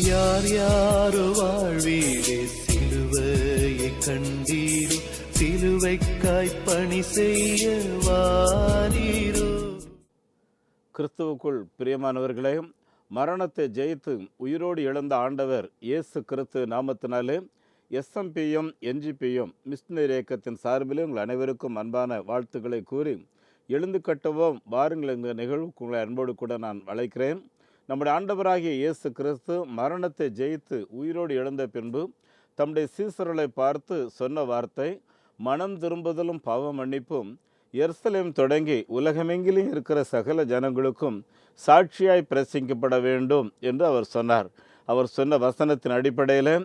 யார் யாரோ வாழ்வீரே சிலுவையை கண்டீரோ, சிலுவைக்காய் பணி செய்ய வாரீரோ. கிறிஸ்துவுக்குள் பிரியமானவர்களே, மரணத்தை ஜெயித்து உயிரோடு எழுந்த ஆண்டவர் இயேசு கிறிஸ்து நாமத்தினாலே எஸ்எம்பியும் என்ஜிபியும் மிஷனரி இயக்கத்தின் சார்பிலே உங்கள் அனைவருக்கும் அன்பான வாழ்த்துக்களை கூறி, எழுந்து கட்டுவோம் வாருங்கள் என்ற நிகழ்வுக்கு உங்களை அன்போடு கூட நான் அழைக்கிறேன். நம்முடைய ஆண்டவராகிய இயேசு கிறிஸ்து மரணத்தை ஜெயித்து உயிரோடு எழுந்த பின்பு தம்முடைய சீசர்களை பார்த்து சொன்ன வார்த்தை, மனம் திரும்புதலும் பாவ மன்னிப்பும் எருசலேம் தொடங்கி உலகமெங்கிலும் இருக்கிற சகல ஜனங்களுக்கும் சாட்சியாய் பிரசங்கிக்கப்பட வேண்டும் என்று அவர் சொன்னார். அவர் சொன்ன வசனத்தின் அடிப்படையில்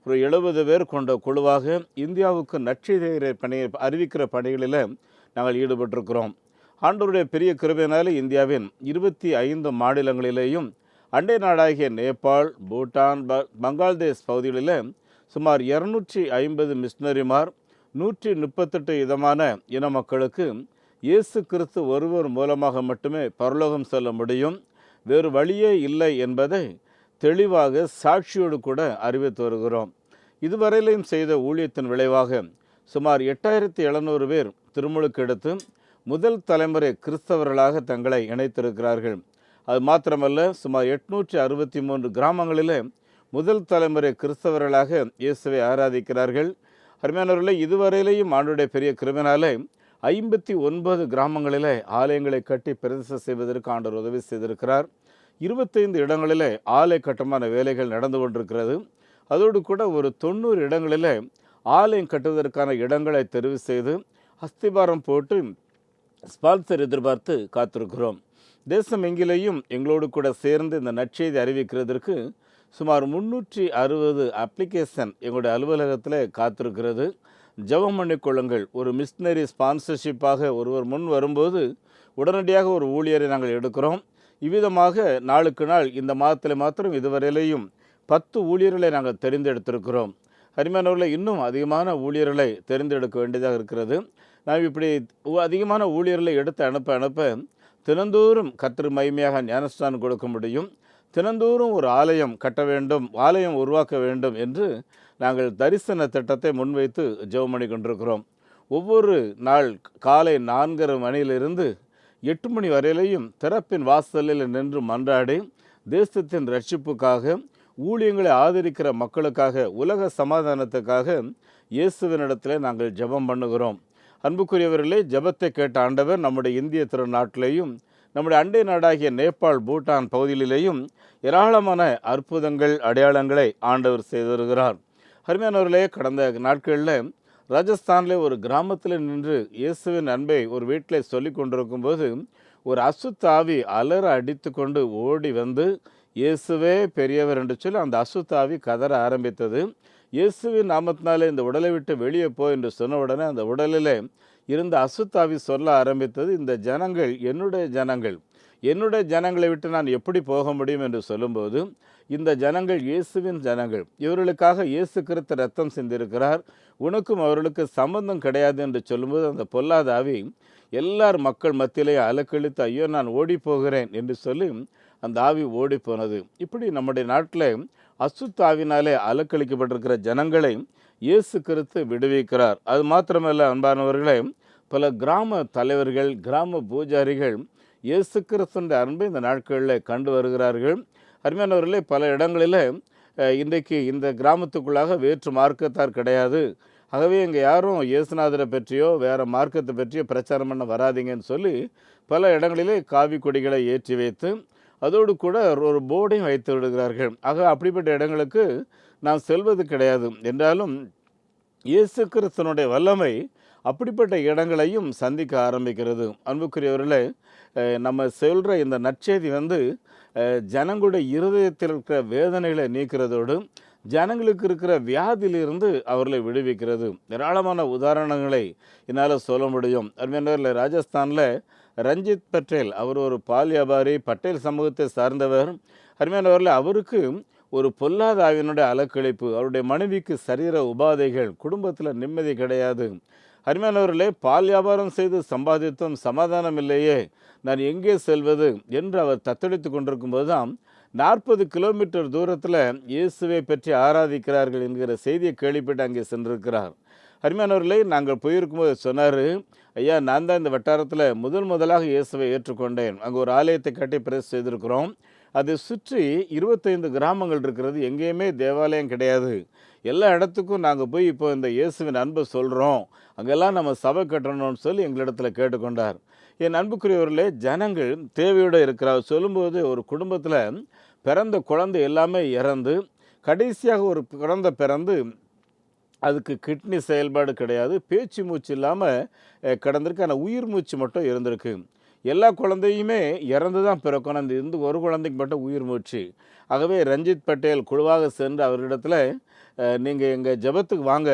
ஒரு 70 பேர் கொண்ட குழுவாக இந்தியாவுக்கு நற்செய்தியை பணியை அறிவிக்கிற பணிகளில் நாங்கள் ஈடுபட்டிருக்கிறோம். ஆண்டவருடைய பெரிய கிருபையினாலே இந்தியாவின் 25 மாநிலங்களிலேயும் அண்டை நாடாகிய நேபாள், பூட்டான், பங்களாதேஷ் பகுதிகளில் சுமார் 250 மிஷனரிமார் 138 விதமான இன மக்களுக்கு இயேசு கிறிஸ்து ஒருவர் மூலமாக மட்டுமே பரலோகம் செல்ல முடியும், வேறு வழியே இல்லை என்பதை தெளிவாக சாட்சியோடு கூட அறிவித்து வருகிறோம். இதுவரையிலும் செய்த ஊழியத்தின் விளைவாக சுமார் 8700 பேர் திருமுழுக்கெடுத்து முதல் தலைமுறை கிறிஸ்தவர்களாக தங்களை இணைத்திருக்கிறார்கள். அது மாத்திரமல்ல, சுமார் 863 கிராமங்களிலே முதல் தலைமுறை கிறிஸ்தவர்களாக இயேசுவை ஆராதிக்கிறார்கள். அருமையானவர்களே, இதுவரையிலேயும் ஆண்டுடைய பெரிய கிருபையினாலே 59 கிராமங்களிலே ஆலயங்களை கட்டி பிரதிஷ்டை செய்வதற்கு ஆண்டவர் உதவி செய்திருக்கிறார். 25 இடங்களிலே ஆலய கட்டுமான வேலைகள் நடந்து கொண்டிருக்கிறது. அதோடு கூட ஒரு 90 இடங்களிலே ஆலயம் கட்டுவதற்கான இடங்களை தெரிவு செய்து அஸ்திபாரம் போட்டு ஸ்பான்சர் எதிர்பார்த்து காத்திருக்கிறோம். தேசம் எங்கிலேயும் எங்களோடு கூட சேர்ந்து இந்த நற்செய்தி அறிவிக்கிறதற்கு சுமார் 360 அப்ளிகேஷன் எங்களுடைய அலுவலகத்தில் காத்திருக்கிறது. ஜெபம் பண்ணிக்கொள்ளுங்கள். ஒரு மிஷனரி ஸ்பான்சர்ஷிப்பாக ஒருவர் முன் வரும்போது உடனடியாக ஒரு ஊழியரை நாங்கள் எடுக்கிறோம். இவ்விதமாக நாளுக்கு நாள் இந்த மாதத்தில் மாத்திரம் இதுவரையிலேயும் 10 ஊழியர்களை நாங்கள் தெரிந்தெடுத்திருக்கிறோம். அருமையானவர்களை, இன்னும் அதிகமான ஊழியர்களை தெரிந்தெடுக்க வேண்டியதாக இருக்கிறது. நாம் இப்படி அதிகமான ஊழியர்களை எடுத்து அனுப்ப தினந்தோறும் கர்த்தர் மகிமையாக ஞானஸ்நானம் கொடுக்க முடியும். தினந்தோறும் ஒரு ஆலயம் கட்ட வேண்டும், ஆலயம் உருவாக்க வேண்டும் என்று நாங்கள் தரிசன திட்டத்தை முன்வைத்து ஜெபம் பண்ணி கொண்டிருக்கிறோம். ஒவ்வொரு நாள் காலை 4:30 மணியிலிருந்து 8 மணி வரையிலையும் திறப்பின் வாசலில் நின்று மன்றாடி தேசத்தின் ரட்சிப்புக்காக, ஊழியங்களை ஆதரிக்கிற மக்களுக்காக, உலக சமாதானத்துக்காக இயேசுவினிடத்தில் நாங்கள் ஜெபம் பண்ணுகிறோம். அன்புக்குரியவர்களே, ஜெபத்தை கேட்ட ஆண்டவர் நம்முடைய இந்திய திருநாட்டிலேயும் நம்முடைய அண்டை நாடாகிய நேபாள், பூட்டான் பகுதிகளிலேயும் ஏராளமான அற்புதங்கள், அடையாளங்களை ஆண்டவர் செய்திருக்கிறார். அருமையானவர்களே, கடந்த நாட்களில் ராஜஸ்தானில் ஒரு கிராமத்தில் நின்று இயேசுவின் அன்பை ஒரு வீட்டில் சொல்லி கொண்டிருக்கும் போது ஒரு அசுத்த ஆவி அலற அடித்து கொண்டு ஓடி வந்து இயேசுவே பெரியவர் என்று சொல்லி அந்த அசுத்த ஆவி கதற ஆரம்பித்தது. இயேசுவின் நாமத்தினாலே இந்த உடலை விட்டு வெளியே போ என்று சொன்ன உடனே அந்த உடலிலே இருந்த அசுத்தாவி சொல்ல ஆரம்பித்தது, இந்த ஜனங்கள் என்னுடைய ஜனங்களை விட்டு நான் எப்படி போக முடியும் என்று சொல்லும்போது, இந்த ஜனங்கள் இயேசுவின் ஜனங்கள், இவர்களுக்காக இயேசு கிறிஸ்து ரத்தம் சிந்திருக்கிறார், உனக்கும் அவர்களுக்கு சம்பந்தம் கிடையாது என்று சொல்லும்போது அந்த பொல்லாத ஆவி எல்லார் மக்கள் மத்தியிலே அலக்கழித்து, ஐயோ நான் ஓடி போகிறேன் என்று சொல்லி அந்த ஆவி ஓடி போனது. இப்படி நம்முடைய நாட்டில் அசுத்தாவினாலே அலக்களிக்கப்பட்டிருக்கிற ஜனங்களை இயேசு கிறிஸ்து விடுவிக்கிறார். அது மாத்திரமல்ல அன்பானவர்களே, பல கிராம தலைவர்கள், கிராம பூஜாரிகள் இயேசு கிறிஸ்துவின் அன்பை இந்த நாட்களில் கண்டு வருகிறார்கள். அருமையானவர்களே, பல இடங்களில் இன்றைக்கு இந்த கிராமத்துக்குள்ளாக வேற்று மார்க்கத்தார் கிடையாது, ஆகவே இங்கே யாரும் இயேசுநாதரை பற்றியோ வேறு மார்க்கத்தை பற்றியோ பிரச்சாரம் பண்ண வராதிங்கன்னு சொல்லி பல இடங்களிலே காவி கொடிகளை ஏற்றி வைத்து அதோடு கூட ஒரு போர்டையும் வைத்து விடுகிறார்கள். ஆக அப்படிப்பட்ட இடங்களுக்கு நாம் செல்வது கிடையாது. என்றாலும் இயேசு கிறிஸ்துவனுடைய வல்லமை அப்படிப்பட்ட இடங்களையும் சந்திக்க ஆரம்பிக்கிறது. அன்புக்குரியவர்களே, நம்ம சொல்கிற இந்த நற்செய்தி ஜனங்களுடைய இருதயத்தில் இருக்கிற வேதனைகளை நீக்கிறதோடு ஜனங்களுக்கு இருக்கிற வியாதியிலிருந்து அவர்களை விடுவிக்கிறது. ஏராளமான உதாரணங்களை என்னால் சொல்ல முடியும். அருமையானவர்களே, ராஜஸ்தானில் ரஞ்சித் பட்டேல், அவர் ஒரு பால் வியாபாரி, பட்டேல் சமூகத்தை சார்ந்தவர். அருமையானவர்களே, அவருக்கு ஒரு பொல்லாத ஆவியினுடைய அலக்களிப்பு, அவருடைய மனைவிக்கு சரீர உபாதைகள், குடும்பத்தில் நிம்மதி கிடையாது. அருமையானவர்களே, பால் வியாபாரம் செய்து சம்பாதித்தும் சமாதானம் இல்லையே, நான் எங்கே செல்வது என்று அவர் தத்தளித்து கொண்டிருக்கும் போது தான் 40 கிலோமீட்டர் தூரத்தில் இயேசுவை பற்றி ஆராதிக்கிறார்கள் என்கிற செய்தியை கேள்விப்பட்டு அங்கே சென்றிருக்கிறார். அருமையானவர்களே, நாங்கள் போயிருக்கும்போது சொன்னார், ஐயா நான் தான் இந்த வட்டாரத்தில் முதலாக இயேசுவை ஏற்றுக்கொண்டேன். அங்கே ஒரு ஆலயத்தை கட்டி பிரஸ் செய்திருக்கிறோம். அதை சுற்றி 25 கிராமங்கள் இருக்கிறது. எங்கேயுமே தேவாலயம் கிடையாது. எல்லா இடத்துக்கும் நாங்கள் போய் இப்போ இந்த இயேசுவின் அன்பை சொல்கிறோம், அங்கெல்லாம் நம்ம சபை கட்டணும்னு சொல்லி எங்களிடத்தில் கேட்டுக்கொண்டார். என் அன்புக்குரியவர்களே, ஜனங்கள் தேவையோடு இருக்கிறார். சொல்லும்போது ஒரு குடும்பத்தில் பிறந்த குழந்தை எல்லாமே இறந்து, கடைசியாக ஒரு குழந்தை பிறந்து அதுக்கு கிட்னி செயல்பாடு கிடையாது, பேச்சு மூச்சு இல்லாமல் கிடந்திருக்கு. ஆனால் உயிர் மூச்சு மட்டும் இருந்திருக்கு. எல்லா குழந்தையுமே இறந்து தான் பிறக்கணும். அந்த இருந்து ஒரு குழந்தைக்கு மட்டும் உயிர் மூச்சு. ஆகவே ரஞ்சித் பட்டேல் குழுவாக சென்று அவரிடத்தில், நீங்கள் எங்கள் ஜெபத்துக்கு வாங்க,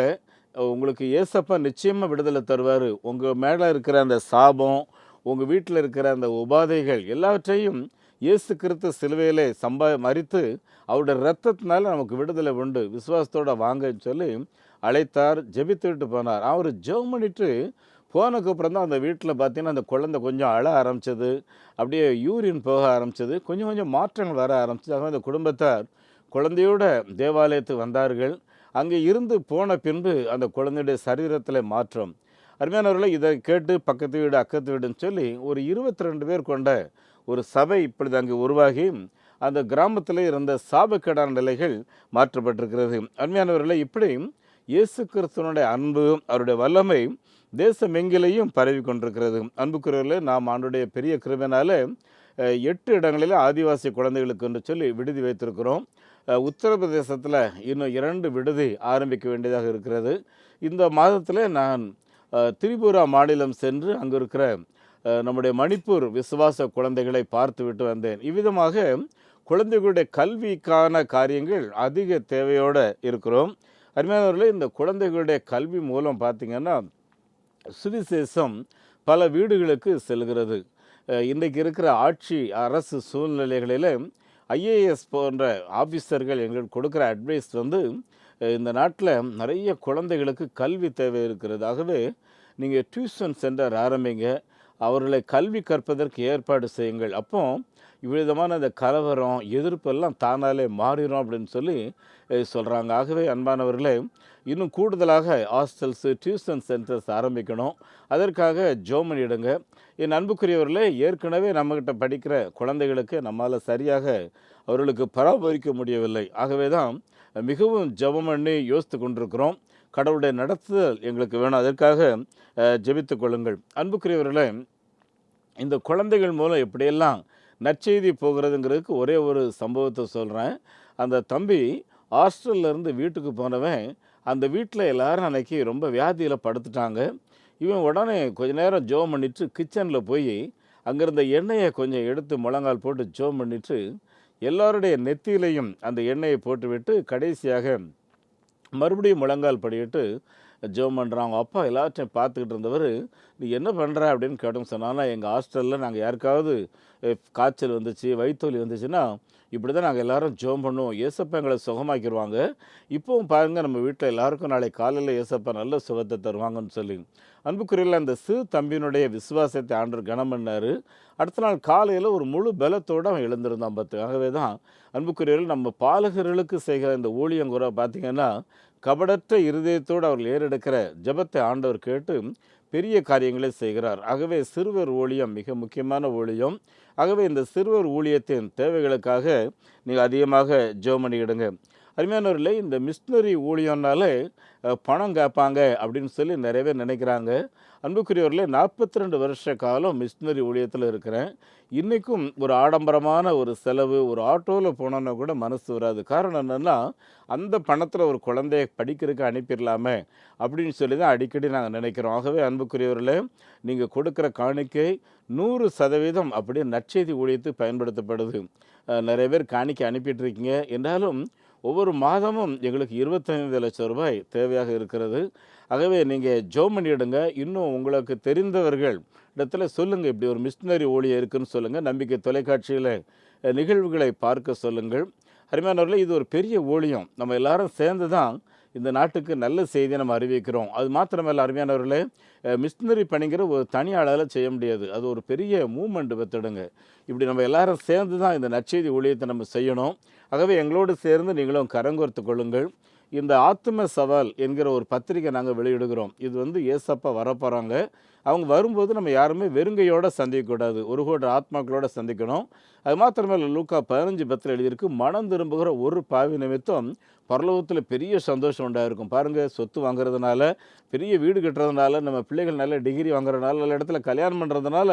உங்களுக்கு ஏசப்பா நிச்சயமாக விடுதலை தருவார். உங்கள் மேலே இருக்கிற அந்த சாபம், உங்கள் வீட்டில் இருக்கிற அந்த உபாதைகள் எல்லாவற்றையும் இயேசு கிறிஸ்து சிலுவையிலே மரித்து அவருடைய இரத்தத்தினால நமக்கு விடுதலை உண்டு, விசுவாசத்தோடு வாங்கன்னு சொல்லி அழைத்தார். ஜெபித்துவிட்டு போனார். அவர் ஜெபம் பண்ணிட்டு போனதுக்கப்புறம் தான் அந்த வீட்டில் பார்த்தீங்கன்னா அந்த குழந்தை கொஞ்சம் அழ ஆரம்பித்தது, அப்படியே யூரின் போக ஆரம்பித்தது, கொஞ்சம் கொஞ்சம் மாற்றங்கள் வர ஆரம்பிச்சது. ஆக அந்த குடும்பத்தார் குழந்தையோட தேவாலயத்துக்கு வந்தார்கள். அங்கே இருந்து போன பின்பு அந்த குழந்தையுடைய சரீரத்தில் மாற்றம். அருமையானவர்களே, இதை கேட்டு பக்கத்து வீடு அக்கத்து வீடுன்னு சொல்லி ஒரு 22 பேர் கொண்ட ஒரு சபை இப்பொழுது அங்கே உருவாகி அந்த கிராமத்தில் இருந்த சாபக்கேடான நிலைகள் மாற்றப்பட்டிருக்கிறது. அருமையானவர்களே, இப்படி இயேசு கிறிஸ்துவனுடைய அன்பு, அவருடைய வல்லமை தேசம் எங்கிலேயும் பரவி கொண்டிருக்கிறது. அன்புக்குரியவர்களே, நாம் ஆண்டுடைய பெரிய கிருபையினால 8 இடங்களில் ஆதிவாசி குழந்தைகளுக்கு என்று சொல்லி விடுதி வைத்திருக்கிறோம். உத்தரப்பிரதேசத்தில் இன்னும் 2 விடுதி ஆரம்பிக்க வேண்டியதாக இருக்கிறது. இந்த மாதத்தில் நான் திரிபுரா மாநிலம் சென்று அங்கு இருக்கிற நம்முடைய மணிப்பூர் விசுவாச குழந்தைகளை பார்த்து விட்டு வந்தேன். இவ்விதமாக குழந்தைகளுடைய கல்விக்கான காரியங்கள் அதிக தேவையோடு இருக்கிறோம். அருமையானவர்களே, இந்த குழந்தைகளுடைய கல்வி மூலம் பார்த்திங்கன்னா சுவிசேஷம் பல வீடுகளுக்கு செல்கிறது. இன்றைக்கு இருக்கிற அரசு சூழ்நிலைகளில் ஐஏஎஸ் போன்ற ஆஃபீஸர்கள் எங்களுக்கு கொடுக்குற அட்வைஸ் இந்த நாட்டில் நிறைய குழந்தைகளுக்கு கல்வி தேவை இருக்கிறது. ஆகவே நீங்கள் டியூஷன் சென்டர் ஆரம்பிங்க, அவர்களை கல்வி கற்பதற்கு ஏற்பாடு செய்யுங்கள். அப்போ இவ்விதமான அந்த கலவரம் எதிர்ப்பெல்லாம் தானாலே மாறிடும் அப்படின்னு சொல்லி சொல்கிறாங்க. ஆகவே அன்பானவர்களே, இன்னும் கூடுதலாக ஹாஸ்டல்ஸு, டியூஷன் சென்டர்ஸ் ஆரம்பிக்கணும். அதற்காக ஜெபம் பண்ணிடுங்க. என் அன்புக்குரியவர்களே, ஏற்கனவே நம்மகிட்ட படிக்கிற குழந்தைகளுக்கு நம்மால் சரியாக அவர்களுக்கு பராமரிக்க முடியவில்லை. ஆகவே தான் மிகவும் ஜெபம் பண்ணி யோசித்து கொண்டிருக்கிறோம். கடவுளுடைய நடத்துதல் எங்களுக்கு வேணும். அதற்காக ஜெபித்து கொள்ளுங்கள். அன்புக்குரியவர்களே, இந்த குழந்தைகள் மூலம் எப்படியெல்லாம் நற்செய்தி போகிறதுங்கிறதுக்கு ஒரே ஒரு சம்பவத்தை சொல்கிறேன். அந்த தம்பி ஹாஸ்டல்லேருந்து வீட்டுக்கு போனவன், அந்த வீட்டில் எல்லாரும் அன்றைக்கி ரொம்ப வியாதியில் படுத்துட்டாங்க. இவன் உடனே கொஞ்ச நேரம் ஜெபம் பண்ணிவிட்டு கிச்சனில் போய் அங்கேருந்த எண்ணெயை கொஞ்சம் எடுத்து முழங்கால் போட்டு ஜெபம் பண்ணிவிட்டு எல்லாருடைய நெத்தியிலையும் அந்த எண்ணெயை போட்டுவிட்டு கடைசியாக மறுபடியும் முழங்கால் படிக்கிட்டு ஜெபம் பண்ணுறான். அவங்க அப்பா எல்லாத்தையும் பார்த்துக்கிட்டு இருந்தவர், நீ என்ன பண்ணுற அப்படின்னு கேட்டோம். சொன்னாலும் எங்கள் ஹாஸ்டலில் நாங்கள் யாருக்காவது காய்ச்சல் வந்துச்சு, வயிற்றுவலி வந்துச்சுன்னா இப்படி தான் நாங்கள் எல்லோரும் ஜெபம் பண்ணுவோம், ஏசப்பா எங்களை சுகமாக்கிடுவாங்க. இப்போவும் பாருங்கள், நம்ம வீட்டில் எல்லாருக்கும் நாளைக்கு காலையில் ஏசப்பா நல்ல சுகத்தை தருவாங்கன்னு சொல்லி. அன்புக்குரியல அந்த சிறு தம்பியினுடைய விசுவாசத்தை ஆண்டவர் கனம் பண்ணார். அடுத்த நாள் காலையில் ஒரு முழு பலத்தோடு அவன் எழுந்திருந்தான் பார்த்து. ஆகவே தான் அன்புக்குரியவர்கள், நம்ம பாலகர்களுக்கு செய்கிற இந்த ஊழியங்குறை பார்த்திங்கன்னா கபடற்ற இருதயத்தோடு அவர்கள் ஏறெடுக்கிற ஜெபத்தை ஆண்டவர் கேட்டு பெரிய காரியங்களை செய்கிறார். ஆகவே சிறுவர் ஊழியம் மிக முக்கியமான ஊழியம். ஆகவே இந்த சிறுவர் ஊழியத்தின் தேவைகளுக்காக நீங்கள் அதிகமாக ஜெபம் பண்ணிக்கிடுங்க. அருமையானவர்களே, இந்த மிஷினரி ஊழியம்னாலே பணம் கேட்பாங்க அப்படின்னு சொல்லி நிறைய பேர் நினைக்கிறாங்க. அன்புக்குரியவர்களே, 42 வருஷ காலம் மிஷினரி ஊழியத்தில் இருக்கிறேன். இன்றைக்கும் ஒரு ஆடம்பரமான ஒரு செலவு, ஒரு ஆட்டோவில் போனோன்னா கூட மனசு வராது. காரணம் என்னென்னா, அந்த பணத்தில் ஒரு குழந்தைய படிக்கிறதுக்கு அனுப்பிடலாமே அப்படின்னு சொல்லி தான் அடிக்கடி நாங்கள் நினைக்கிறோம். ஆகவே அன்புக்குரியவர்களே, நீங்கள் கொடுக்குற காணிக்கை 100% அப்படியே நற்செய்தி ஊழியத்துக்கு பயன்படுத்தப்படுது. நிறைய பேர் காணிக்கை அனுப்பிட்டுருக்கீங்க. என்றாலும் ஒவ்வொரு மாதமும் எங்களுக்கு 25 லட்சம் ரூபாய் தேவையாக இருக்கிறது. ஆகவே நீங்கள் ஜெபம் பண்ணிவிடுங்க. இன்னும் உங்களுக்கு தெரிந்தவர்கள் இடத்துல சொல்லுங்கள், இப்படி ஒரு மிஷினரி ஊழியம் இருக்குதுன்னு சொல்லுங்கள். நம்பிக்கை தொலைக்காட்சியில் நிகழ்வுகளை பார்க்க சொல்லுங்கள். அருமையானவர்களே, இது ஒரு பெரிய ஊழியம். நம்ம எல்லாரும் சேர்ந்து தான் இந்த நாட்டுக்கு நல்ல செய்தியை நம்ம அறிவிக்கிறோம். அது மாத்திரமல்ல அருமையானவர்களே, மிஷினரி பணிங்கிற ஒரு தனி ஆளால் செய்ய முடியாது. அது ஒரு பெரிய மூவ்மெண்ட் பெற்றுடுங்க. இப்படி நம்ம எல்லாரும் சேர்ந்து தான் இந்த நற்செய்தி ஊழியத்தை நம்ம செய்யணும். ஆகவே எங்களோடு சேர்ந்து நீங்களும் கரங்கோர்த்து கொள்ளுங்கள். இந்த ஆத்தும சவால் என்கிற ஒரு பத்திரிகை நாங்கள் வெளியிடுகிறோம். இது ஏசப்பா வரப்போகிறாங்க. அவங்க வரும்போது நம்ம யாருமே வெறுங்கையோடு சந்திக்கக்கூடாது, ஒரு கோடி ஆத்மாக்களோடு சந்திக்கணும். அது மாத்திரமல்ல, லூக்கா 15:10 எழுதியிருக்கு, மனம் திரும்புகிற ஒரு பாவி நிமித்தம் பரலோகத்தில் பெரிய சந்தோஷம் உண்டாயிருக்கும். பாருங்கள், சொத்து வாங்குறதுனால, பெரிய வீடு கட்டுறதுனால, நம்ம பிள்ளைகள் நல்ல டிகிரி வாங்குறதுனால, நல்ல இடத்துல கல்யாணம் பண்ணுறதுனால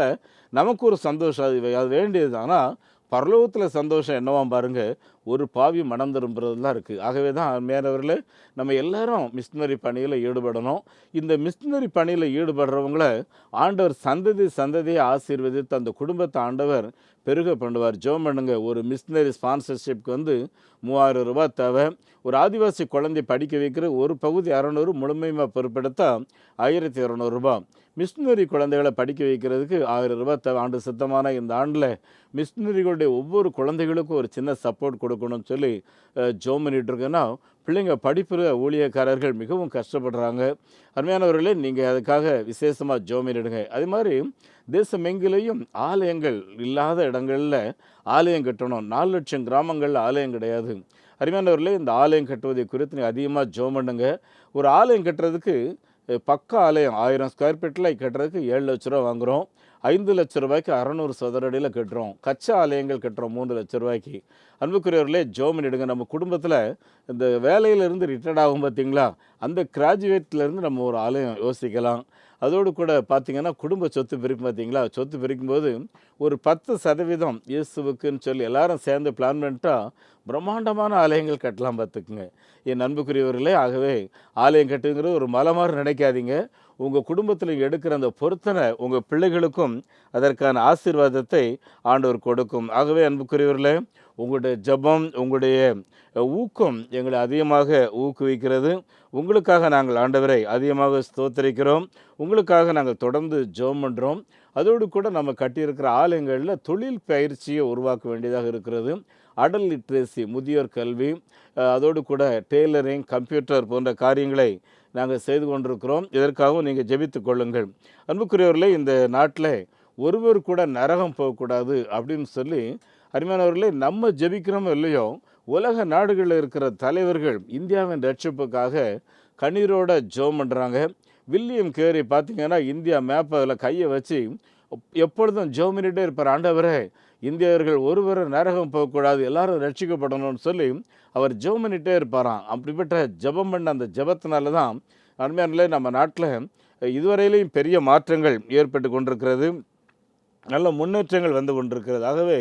நமக்கு ஒரு சந்தோஷம், அது வேண்டியது. ஆனால் பரலோகத்தில் சந்தோஷம் என்னவாம் பாருங்க, ஒரு பாவி மனம் திரும்புறதுலாம் இருக்குது. ஆகவே தான் மேலவர்களே, நம்ம எல்லாரும் மிஷினரி பணியில் ஈடுபடணும். இந்த மிஷினரி பணியில் ஈடுபடுறவங்கள ஆண்டவர் சந்ததியை ஆசீர்வதித்து அந்த குடும்பத்தை ஆண்டவர் பெருக பண்ணுவார். ஜெபம் பண்ணுங்க. ஒரு மிஷினரி ஸ்பான்சர்ஷிப்க்கு 3000 ரூபாய் தேவை. ஒரு ஆதிவாசி குழந்தை படிக்க வைக்கிற ஒரு பகுதி 600, முழுமையாக பொறுப்பெடுத்தா 1200 ரூபாய். மிஷினரி குழந்தைகளை படிக்க வைக்கிறதுக்கு 1000 ரூபாய் தேவை. ஆண்டு சுத்தமான இந்த ஆண்டில் மிஷினரிகளுடைய ஒவ்வொரு குழந்தைகளுக்கும் ஒரு சின்ன சப்போர்ட் கொடுக்கணும்னு சொல்லி ஜெபம் பண்ணிகிட்டு இருக்கேன்னா, பிள்ளைங்க படிப்புற ஊழியக்காரர்கள் மிகவும் கஷ்டப்படுறாங்க. அருமையானவர்களே, நீங்கள் அதுக்காக விசேஷமாக ஜெபம் பண்ணிடுங்க. அதே மாதிரி தேசமெங்கிலையும் ஆலயங்கள் இல்லாத இடங்களில் ஆலயம் கட்டணும். 4 லட்சம் கிராமங்களில் ஆலயம் கிடையாது. அருமையானவர்களே, இந்த ஆலயம் கட்டுவதை குறித்து நீங்கள் அதிகமாக ஜெபம் பண்ணுங்க. ஒரு ஆலயம் கட்டுறதுக்கு பக்கா ஆலயம் 1000 ஸ்கொயர் ஃபீட்டில் கட்டுறதுக்கு 7 லட்ச ரூபா வாங்குகிறோம். 5 லட்ச ரூபாய்க்கு 600 சதுர அடியில் கட்டுறோம். கச்சா ஆலயங்கள் கட்டுறோம் 3 லட்ச ரூபாய்க்கு. அன்புக்குரியவர்களே, ஜெபம் பண்ணிடுங்க. நம்ம குடும்பத்தில் இந்த வேலையிலேருந்து ரிட்டையர்ட் ஆகும் பார்த்தீங்களா, அந்த கிராஜுவேட்லேருந்து நம்ம ஒரு ஆலயம் யோசிக்கலாம். அதோடு கூட பார்த்திங்கன்னா, குடும்ப சொத்து பிரிப்பு பார்த்தீங்களா, சொத்து பிரிக்கும்போது ஒரு 10% இயேசுவுக்குன்னு சொல்லி எல்லாரும் சேர்ந்து பிளான் பண்ணிட்டா பிரம்மாண்டமான ஆலயங்கள் கட்டலாம் பார்த்துக்குங்க. என் அன்புக்குரியவர்களே, ஆகவே ஆலயம் கட்டுங்கிறது ஒரு மலை மாதிரி நினைக்காதீங்க. உங்கள் குடும்பத்தில் எடுக்கிற அந்த பொருத்தனை உங்கள் பிள்ளைகளுக்கும் அதற்கான ஆசீர்வாதத்தை ஆண்டவர் கொடுக்கும். ஆகவே அன்புக்குரியவர்களே, உங்களுடைய ஜெபம், உங்களுடைய ஊக்கம் எங்களை அதிகமாக ஊக்குவிக்கிறது. உங்களுக்காக நாங்கள் ஆண்டவரை அதிகமாக ஸ்தோத்திரிக்கிறோம். உங்களுக்காக நாங்கள் தொடர்ந்து ஜெபம் பண்ணுறோம். அதோடு கூட நம்ம கட்டியிருக்கிற ஆலயங்களில் தொழில் பயிற்சியை உருவாக்க வேண்டியதாக இருக்கிறது. அடல் லிட்ரேசி, முதியோர் கல்வி, அதோடு கூட டெய்லரிங், கம்ப்யூட்டர் போன்ற காரியங்களை நாங்கள் செய்து கொண்டிருக்கிறோம். இதற்காகவும் நீங்கள் ஜெபித்து கொள்ளுங்கள். அன்புக்குரியவர்களே, இந்த நாட்டில் ஒருவர் கூட நரகம் போகக்கூடாது அப்படின்னு சொல்லி அருமையானவர்களே, நம்ம ஜெபிக்கிறோமோ இல்லையோ, உலக நாடுகளில் இருக்கிற தலைவர்கள் இந்தியாவின் ரட்சிப்புக்காக கண்ணீரோட ஜெபம் பண்ணுறாங்க. வில்லியம் கேரி பார்த்திங்கன்னா, இந்தியா மேப்பில் கையை வச்சு எப்பொழுதும் ஜெபம் பண்ணிகிட்டே இருப்பார். ஆண்டவரே, இந்தியர்கள் ஒருவர் நரகம் போகக்கூடாது, எல்லாரும் ரட்சிக்கப்படணும்னு சொல்லி அவர் ஜெபம் பண்ணிகிட்டே இருப்பாராம். அப்படிப்பட்ட ஜெபம் பண்ண அந்த ஜெபத்தினால தான் அருமையானே நம்ம நாட்டில் இதுவரையிலையும் பெரிய மாற்றங்கள் ஏற்பட்டு கொண்டிருக்கிறது, நல்ல முன்னேற்றங்கள் வந்து கொண்டிருக்கிறது. ஆகவே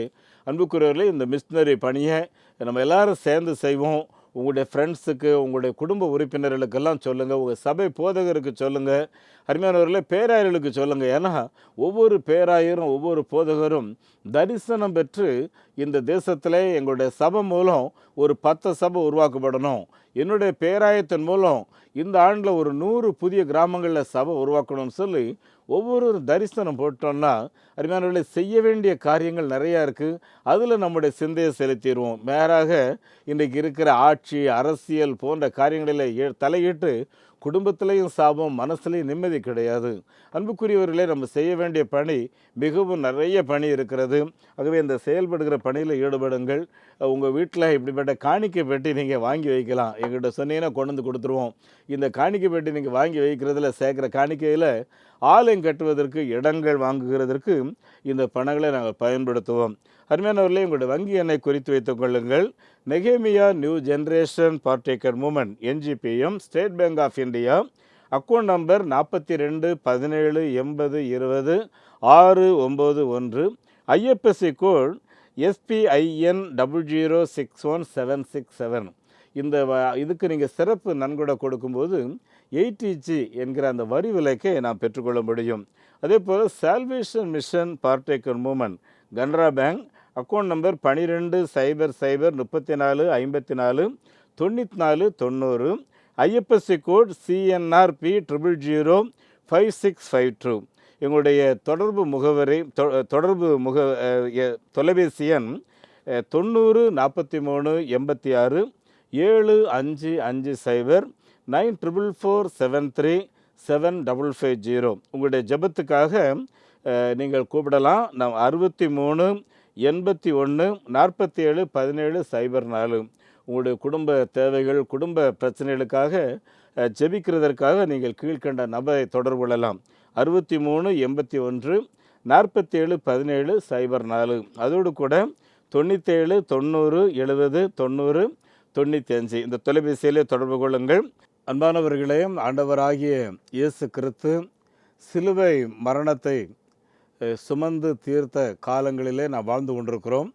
அன்புக்குரியவர்களே, இந்த மிஷினரி பணியை நம்ம எல்லாரும் சேர்ந்து செய்வோம். உங்களுடைய ஃப்ரெண்ட்ஸுக்கு, உங்களுடைய குடும்ப உறுப்பினர்களுக்கெல்லாம் சொல்லுங்கள். உங்கள் சபை போதகருக்கு சொல்லுங்கள். அருமையானவர்களே, பேராயர்களுக்கு சொல்லுங்கள். ஏன்னா ஒவ்வொரு பேராயரும் ஒவ்வொரு போதகரும் தரிசனம் பெற்று இந்த தேசத்திலே எங்களுடைய சபை மூலம் ஒரு 10 சபை உருவாக்கப்படணும், என்னுடைய பேராயத்தின் மூலம் இந்த ஆண்டில் ஒரு 100 புதிய கிராமங்களில் சபை உருவாக்கணும்னு சொல்லி ஒவ்வொரு தரிசனம் போட்டோம்னா அருமையானவர்களே, செய்ய வேண்டிய காரியங்கள் நிறையா இருக்குது. அதில் நம்முடைய சிந்தையை செலுத்திடுவோம். மேலாக இன்றைக்கு இருக்கிற ஆட்சி, அரசியல் போன்ற காரியங்களில் தலையிட்டு குடும்பத்திலையும் சாபம், மனசுலையும் நிம்மதி கிடையாது. அன்புக்குரியவர்களே, நம்ம செய்ய வேண்டிய பணி மிகவும் நிறைய பணி இருக்கிறது. ஆகவே இந்த செயல்படுகிற பணியில் ஈடுபடுங்கள். உங்கள் வீட்டில் இப்படிப்பட்ட காணிக்கை பெட்டி நீங்கள் வாங்கி வைக்கலாம். எங்கள்கிட்ட சொன்னீங்கன்னா கொண்டு வந்து கொடுத்துருவோம். இந்த காணிக்கை பெட்டி நீங்கள் வாங்கி வைக்கிறதுல சேர்க்குற காணிக்கையில் ஆலயம் கட்டுவதற்கு, இடங்கள் வாங்குகிறதற்கு இந்த பணங்களை நாங்கள் பயன்படுத்துவோம். அருமையானவர்களே, உங்களுடைய வங்கி எண்ணை குறித்து வைத்துக் கொள்ளுங்கள். நெகேமியா new generation partaker movement NGPM, State Bank of India, account number 42 17 80 20 691, IFSC code SPIN 0061767. இதுக்கு நீங்கள் சிறப்பு நன்கொடை கொடுக்கும்போது 80G என்கிற அந்த வரி விலைக்கை நாம் பெற்றுக்கொள்ள முடியும். அதே போல் salvation mission partaker movement, Canara bank, account number 12 00 34 54 94 90, IFSC code CNRP 000 5652. எங்களுடைய தொடர்பு முகவரி தொலைபேசி எண் 90 43 86 7550 உங்களுடைய ஜெபத்துக்காக நீங்கள் கூப்பிடலாம். நாம் 63 81 47 17 04 உங்களுடைய குடும்ப தேவைகள், குடும்ப பிரச்சனைகளுக்காக ஜெபிக்கிறதற்காக நீங்கள் கீழ்க்கண்ட நபரை தொடர்பு கொள்ளலாம். 63 81 47 17 04. அதோடு கூட 97 90 70 90 95 இந்த தொலைபேசியிலே தொடர்பு கொள்ளுங்கள். அன்பானவர்களே, ஆண்டவராகிய இயேசு கிறிஸ்து சிலுவை மரணத்தை சுமந்து தீர்த்த காலங்களிலே நாம் வாழ்ந்து கொண்டிருக்கிறோம்.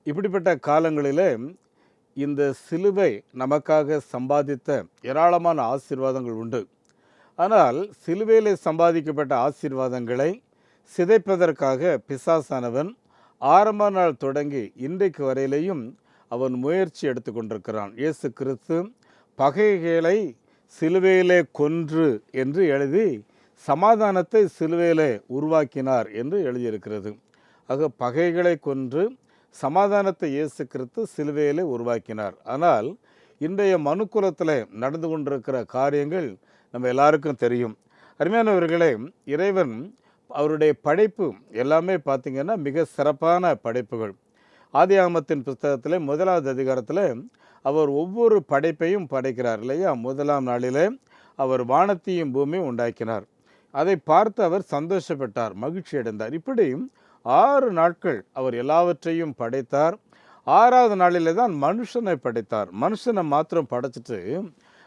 இப்படிப்பட்ட காலங்களிலே இந்த சிலுவை நமக்காக சம்பாதித்த ஏராளமான ஆசீர்வாதங்கள் உண்டு. ஆனால் சிலுவையிலே சம்பாதிக்கப்பட்ட ஆசீர்வாதங்களை சிதைப்பதற்காக பிசாசானவன் ஆரம்ப நாள் தொடங்கி இன்றைக்கு வரையிலேயும் அவன் முயற்சி எடுத்து கொண்டிருக்கிறான். இயேசு கிறிஸ்து பகைகளை சிலுவையிலே கொன்று என்று எழுதி சமாதானத்தை சிலுவையிலே உருவாக்கினார் என்று எழுதியிருக்கிறது. ஆக பகைகளை கொன்று சமாதானத்தை இயேசு கிறிஸ்து சிலுவையிலே உருவாக்கினார். ஆனால் இன்றைய மனுக்குலத்தில் நடந்து கொண்டிருக்கிற காரியங்கள் நம்ம எல்லாருக்கும் தெரியும். அருமையானவர்களே, இறைவன் அவருடைய படைப்பு எல்லாமே பார்த்திங்கன்னா மிக சிறப்பான படைப்புகள். ஆதியாகமத்தின் புஸ்தகத்தில் 1வது அதிகாரத்தில் அவர் ஒவ்வொரு படைப்பையும் படைக்கிறார் இல்லையா? 1ஆம் நாளிலே அவர் வானத்தையும் பூமியும் உண்டாக்கினார். அதை பார்த்து அவர் சந்தோஷப்பட்டார், மகிழ்ச்சி அடைந்தார். இப்படி 6 நாட்கள் அவர் எல்லாவற்றையும் படைத்தார். 6வது நாளிலே தான் மனுஷனை படைத்தார். மனுஷனை மாத்திரம் படைச்சிட்டு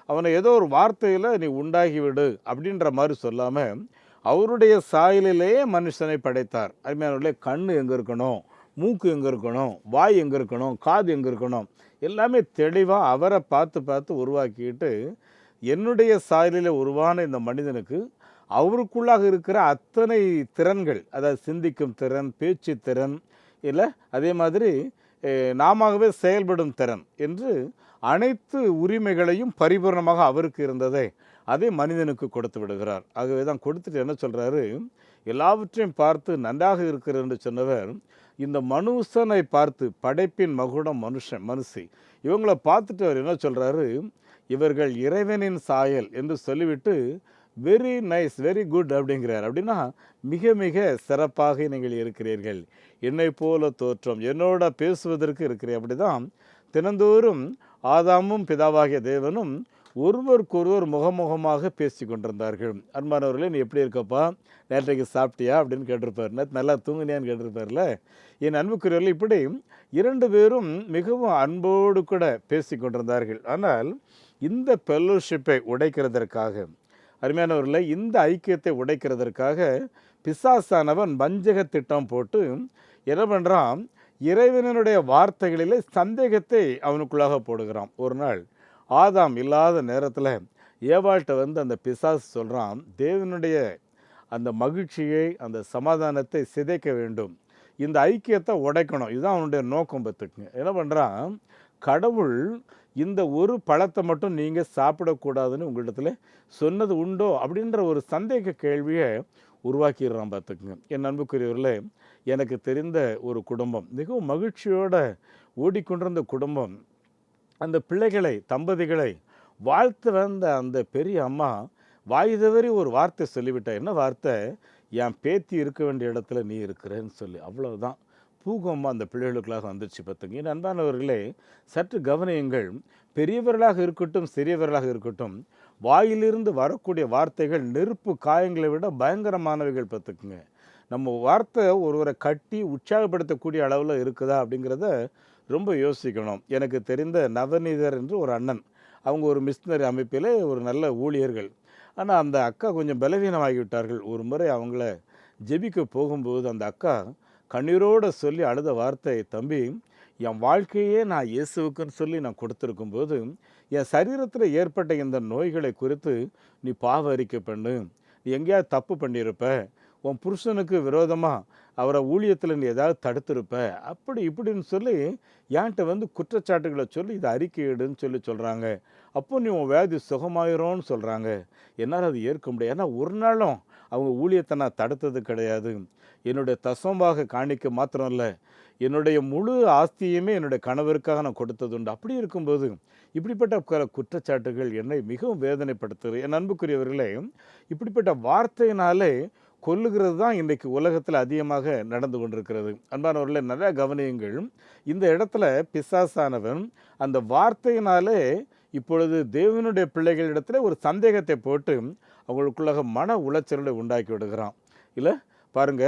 அவனை ஏதோ ஒரு வார்த்தையில் நீ உண்டாகிவிடு அப்படின்ற மாதிரி சொல்லாமல் அவருடைய சாயலிலேயே மனுஷனை படைத்தார். அருமையானவர்களே, கண் எங்கே இருக்கணும், மூக்கு எங்கே இருக்கணும், வாய் எங்கே இருக்கணும், காது எங்கே இருக்கணும், எல்லாமே தெளிவாக அவரை பார்த்து பார்த்து உருவாக்கிட்டு என்னுடைய சாயலில் உருவான இந்த மனிதனுக்கு அவருக்குள்ளாக இருக்கிற அத்தனை திறன்கள், அதாவது சிந்திக்கும் திறன், பேச்சு திறன், இல்லை அதே மாதிரி நாமவே செயல்படும் திறன் என்று அனைத்து உரிமைகளையும் பரிபூர்ணமாக அவருக்கு இருந்ததை அதை மனிதனுக்கு கொடுத்து விடுகிறார். ஆகவே தான் கொடுத்துட்டு என்ன சொல்கிறாரு, எல்லாவற்றையும் பார்த்து நன்றாக இருக்கிறது என்று சொன்னவர் இந்த மனுஷனை பார்த்து, படைப்பின் மகுடம் மனுஷி இவங்களை பார்த்துட்டு அவர் என்ன சொல்கிறாரு, இவர்கள் இறைவனின் சாயல் என்று சொல்லிவிட்டு வெரி நைஸ், வெரி குட் அப்படிங்கிறார். அப்படின்னா மிக மிக சிறப்பாக நீங்கள் இருக்கிறீர்கள், என்னை போல தோற்றம், என்னோட பேசுவதற்கு இருக்கிறேன். அப்படி தான் தினந்தோறும் ஆதாமும் பிதாவாகிய தேவனும் ஒருவருக்கொருவர் முகமுகமாக பேசி கொண்டிருந்தார்கள். அன்பானவர்களே, நீ எப்படி இருக்கப்பா, நேற்றைக்கு சாப்பிட்டியா அப்படின்னு கேட்டிருப்பார், நேற்று நல்லா தூங்குனியான்னு கேட்டிருப்பார்ல. என் அன்புக்குரியவர்கள், இப்படி 2 பேரும் மிகவும் அன்போடு கூட பேசி கொண்டிருந்தார்கள். ஆனால் இந்த ஃபெல்லோஷிப்பை உடைக்கிறதற்காக, அருமையானவர்களே, இந்த ஐக்கியத்தை உடைக்கிறதற்காக பிசாசானவன் வஞ்சக திட்டம் போட்டு என்ன பண்ணுறான், இறைவனுடைய வார்த்தைகளிலே சந்தேகத்தை அவனுக்குள்ளாக போடுகிறான். ஒரு நாள் ஆதாம் இல்லாத நேரத்தில் ஏவாள்கிட்ட வந்து அந்த பிசாசு சொல்கிறான், தேவனுடைய அந்த மகிழ்ச்சியை, அந்த சமாதானத்தை சிதைக்க வேண்டும், இந்த ஐக்கியத்தை உடைக்கணும், இதுதான் அவனுடைய நோக்கம். பார்த்துக்குங்க, என்ன பண்ணுறான், கடவுள் இந்த ஒரு பழத்தை மட்டும் நீங்கள் சாப்பிடக்கூடாதுன்னு உங்களிடத்துல சொன்னது உண்டோ அப்படின்ற ஒரு சந்தேக கேள்வியை உருவாக்கிடுறான். பார்த்துக்குங்க. என் அன்புக்குரியவர்களே, எனக்கு தெரிந்த ஒரு குடும்பம், மிகவும் மகிழ்ச்சியோடு ஓடிக்கொண்டிருந்த குடும்பம், அந்த பிள்ளைகளை, தம்பதிகளை வாழ்த்து வந்த அந்த பெரிய அம்மா வாய் தவறி ஒரு வார்த்தை சொல்லிவிட்டா. என்ன வார்த்தை, என் பேத்தி இருக்க வேண்டிய இடத்துல நீ இருக்கிறேன்னு சொல்லி. அவ்வளவுதான், பூகமாக அந்த பிள்ளைகளுக்களாக வந்துச்சு. பார்த்துங்க. என் அன்பானவர்களே, சற்று கவனியுங்கள். பெரியவர்களாக இருக்கட்டும், சிறியவர்களாக இருக்கட்டும், வாயிலிருந்து வரக்கூடிய வார்த்தைகள் நெருப்பு காயங்களை விட பயங்கரமானவைகள். பார்த்துக்குங்க. நம்ம வார்த்தை ஒருவரை கட்டி உற்சாகப்படுத்தக்கூடிய அளவில் இருக்குதா அப்படிங்கிறத ரொம்ப யோசிக்கணும். எனக்கு தெரிந்த நவநீதர் என்று ஒரு அண்ணன், அவங்க ஒரு மிஷினரி அமைப்பில் ஒரு நல்ல ஊழியர்கள். ஆனால் அந்த அக்கா கொஞ்சம் பலவீனமாகிவிட்டார்கள். ஒரு முறை அவங்கள ஜெபிக்க போகும்போது அந்த அக்கா கண்ணீரோடு சொல்லி அழுத வார்த்தை, தம்பி, என் வாழ்க்கையே நான் இயேசுவுக்குன்னு சொல்லி நான் கொடுத்துருக்கும்போது என் சரீரத்தில் ஏற்பட்ட இந்த நோய்களை குறித்து நீ பாவ அறிக்கை பண்ணு, நீ எங்கேயாவது தப்பு பண்ணியிருப்ப, உன் புருஷனுக்கு விரோதமாக அவரை ஊழியத்தில் நீ ஏதாவது தடுத்திருப்ப, அப்படி இப்படின்னு சொல்லி என்கிட்ட வந்து குற்றச்சாட்டுகளை சொல்லி இதை அறிக்கையிடுன்னு சொல்கிறாங்க. அப்போ நீ உன் வியாதி சுகமாயிரோன்னு சொல்கிறாங்க. என்னால் அது ஏற்க முடியாது. ஏன்னா ஒரு நாளும் அவங்க ஊழியத்தை நான் தடுத்தது கிடையாது. என்னுடைய தசமபாக காணிக்க மாத்திரம் இல்லை, என்னுடைய முழு ஆஸ்தியுமே என்னுடைய கணவருக்காக நான் கொடுத்தது உண்டு. அப்படி இருக்கும்போது இப்படிப்பட்ட குற்றச்சாட்டுகள் என்னை மிகவும் வேதனைப்படுத்துகிறது. என் அன்புக்குரியவர்களே, இப்படிப்பட்ட வார்த்தையினாலே கொல்லுகிறது தான் இன்றைக்கு உலகத்தில் அதிகமாக நடந்து கொண்டிருக்கிறது. அன்பானவர்களே, நிறைய கவனியுங்கள். இந்த இடத்துல பிசாசானவன் அந்த வார்த்தையினாலே இப்பொழுது தேவனுடைய பிள்ளைகளிடத்துல ஒரு சந்தேகத்தை போட்டு அவங்களுக்குள்ளாக மன உளைச்சலை உண்டாக்கி விடுகிறான். இல்லை பாருங்க,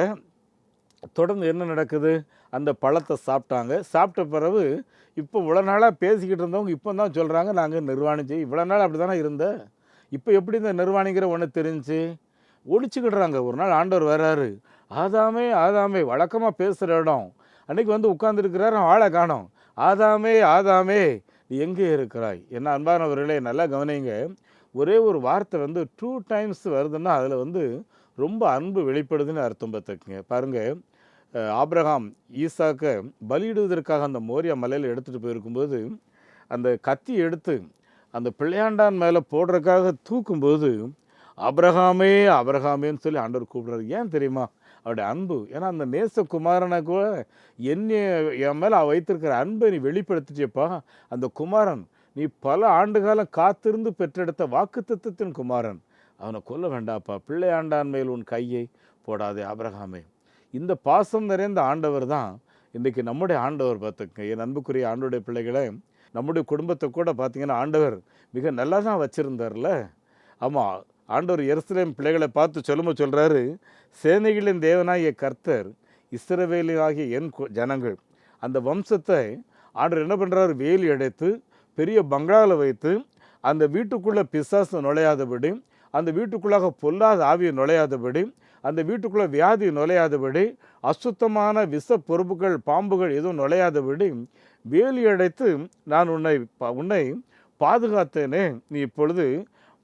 தொடர்ந்து என்ன நடக்குது? அந்த பழத்தை சாப்பிட்டாங்க. சாப்பிட்ட பிறகு இப்போ இவ்வளோ நாளாக பேசிக்கிட்டு இருந்தவங்க இப்போ தான் சொல்கிறாங்க, நாங்கள் நிர்வாணி செய்ய இவ்வளோ நாள் அப்படி தானே இருந்த, இப்போ எப்படி இந்த நிர்வாணிங்கிற ஒன்று தெரிஞ்சு ஒழிச்சுக்கிடுறாங்க. ஒரு நாள் ஆண்டவர் வர்றாரு, ஆதாமே ஆதாமே, வழக்கமாக பேசுகிற இடம் அன்றைக்கி வந்து உட்கார்ந்துருக்கிறாரு, ஆளை காணோம். ஆதாமே ஆதாமே, நீ எங்கே இருக்கிறாய்? என்ன அன்பானவர்களே, நல்லா கவனிங்க. ஒரே ஒரு வார்த்தை வந்து 2 டைம்ஸ் வருதுன்னா அதில் வந்து ரொம்ப அன்பு வெளிப்படுதுன்னு அர்த்தம் பார்த்துக்குங்க. பாருங்கள், ஆபிரகாம் ஈசாக்கை பலியிடுவதற்காக அந்த மோரியா மலையில் எடுத்துகிட்டு போயிருக்கும்போது அந்த கத்தி எடுத்து அந்த பிள்ளையாண்டான் மேலே போடுறதுக்காக தூக்கும்போது அபிரகாமே அபிரகாமேன்னு சொல்லி ஆண்டவர் கூப்பிடுறாரு. ஏன் தெரியுமா? அவருடைய அன்பு. ஏன்னா அந்த நேசகுமாரனை கூட என் மேலே வைத்திருக்கிற அன்பை நீ வெளிப்படுத்திச்சப்பா. அந்த குமாரன் நீ பல ஆண்டு காலம் காத்திருந்து பெற்றெடுத்த வாக்குத்தத்தத்தின் குமாரன், அவனை கொல்ல வேண்டாப்பா. பிள்ளையாண்டான் மேல் உன் கையை போடாதே ஆபிரகாமே. இந்த பாசம் நிறைந்த ஆண்டவர் தான் இன்றைக்கி நம்முடைய ஆண்டவர். பார்த்துக்கங்க என் அன்புக்குரிய ஆண்டோடைய பிள்ளைகளை, நம்முடைய குடும்பத்தை கூட பார்த்திங்கன்னா ஆண்டவர் மிக நல்லா தான் வச்சுருந்தார்ல. ஆமாம், ஆண்டவர் எருசலேம் பிள்ளைகளை பார்த்து சொல்லும்போது சொல்கிறாரு, சேனைகளின் தேவனாகிய கர்த்தர் இஸ்ரவேலாகிய என் ஜனங்கள். அந்த வம்சத்தை ஆண்டவர் என்ன பண்ணுறாரு? வேலி அடைத்து பெரிய பங்களாவில் வைத்து அந்த வீட்டுக்குள்ளே பிசாசு நுழையாதபடி, அந்த வீட்டுக்குள்ளாக பொல்லாத ஆவியை நுழையாதபடி, அந்த வீட்டுக்குள்ளே வியாதி நுழையாதபடி, அசுத்தமான விஷ பொறுப்புகள் பாம்புகள் எதுவும் நுழையாதபடி வேலி அடைத்து நான் உன்னை பாதுகாத்தேனே. நீ இப்பொழுது